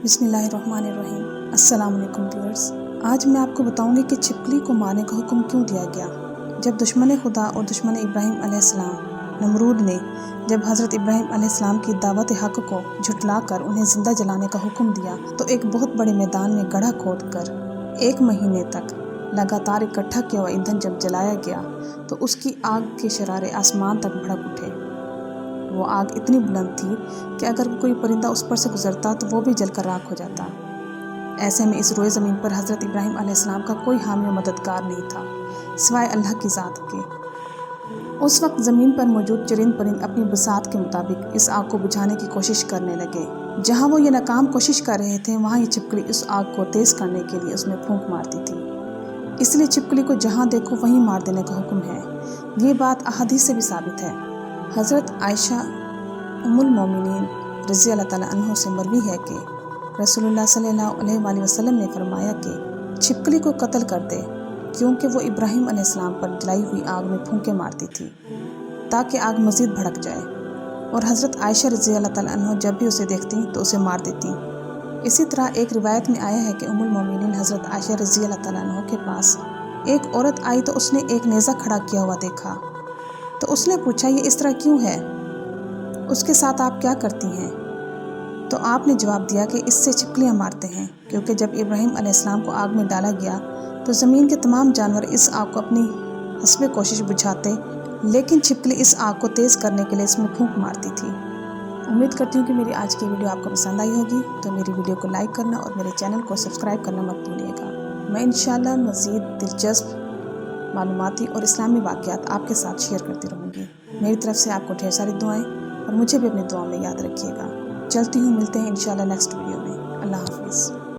बिस्मिल्लाहिर्रहमानिर्रहीम। अस्सलाम वालेकुम व्यूअर्स। आज मैं आपको बताऊंगी कि छिपकली को मारने का हुक्म क्यों दिया गया। जब दुश्मन खुदा और दुश्मन इब्राहीम अलैहिस्सलाम नमरूद ने जब हज़रत इब्राहीम अलैहिस्सलाम की दावत हक़ को झुठलाकर उन्हें ज़िंदा जलाने का हुक्म दिया तो एक बहुत बड़े मैदान में गड्ढा खोदकर 1 महीने तक लगातार इकट्ठा किया हुआ ईंधन जब जलाया गया तो उसकी आग के शरारे आसमान तक भड़क उठे। वो आग इतनी बुलंद थी कि अगर कोई परिंदा उस पर से गुजरता तो वो भी जलकर राख हो जाता। ऐसे में इस रोए ज़मीन पर हज़रत इब्राहीम अलैहिस्सलाम का कोई हामी और मददगार नहीं था सिवाय अल्लाह की ज़ात के। उस वक्त ज़मीन पर मौजूद चरिंद परिंद अपनी बसात के मुताबिक इस आग को बुझाने की कोशिश करने लगे। जहाँ वो ये नाकाम कोशिश कर रहे थे वहाँ ये छिपकली इस आग को तेज़ करने के लिए उसमें फूंक मारती थी। इसलिए छिपकली को जहाँ देखो वहीं मार देने का हुक्म है। ये बात अहादीस से भी साबित है। हज़रत आयशा उम्मुल मोमिनीन रज़ी अल्लाह ताला अन्हा से मरवी है कि रसूलुल्लाह सल्लल्लाहु अलैहि वसल्लम ने फरमाया कि छिपकली को कत्ल कर दे, क्योंकि वो इब्राहीम अलैहिस्सलाम पर जलाई हुई आग में फूंके मारती थी ताकि आग मज़ीद भड़क जाए, और हज़रत आयशा रज़ी अल्लाह ताला अन्हा जब भी उसे देखती तो उसे मार देती। इसी तरह एक रिवायत में आया है कि उम्मुल मोमिनीन हज़रत आयशा रज़ी अल्लाह ताला अन्हा के पास एक औरत आई तो उसने एक नेज़ा खड़ा किया हुआ देखा तो उसने पूछा, ये इस तरह क्यों है, उसके साथ आप क्या करती हैं? तो आपने जवाब दिया कि इससे छिपकलियाँ मारते हैं, क्योंकि जब इब्राहीम अलैहिस्सलाम को आग में डाला गया तो ज़मीन के तमाम जानवर इस आग को अपनी हस्बे कोशिश बुझाते, लेकिन छिपकली इस आग को तेज़ करने के लिए इसमें फूंक मारती थी। उम्मीद करती हूँ कि मेरी आज की वीडियो आपको पसंद आई होगी, तो मेरी वीडियो को लाइक करना और मेरे चैनल को सब्सक्राइब करना मत भूलिएगा। मैं इंशाल्लाह मज़ीद दिलचस्प मालूमाती और इस्लामी वाक़यात आपके साथ शेयर करती रहूँगी। मेरी तरफ से आपको ढेर सारी दुआएं और मुझे भी अपनी दुआ में याद रखिएगा। चलती हूँ, मिलते हैं इंशाल्लाह नेक्स्ट वीडियो में। अल्लाह हाफ़िज़।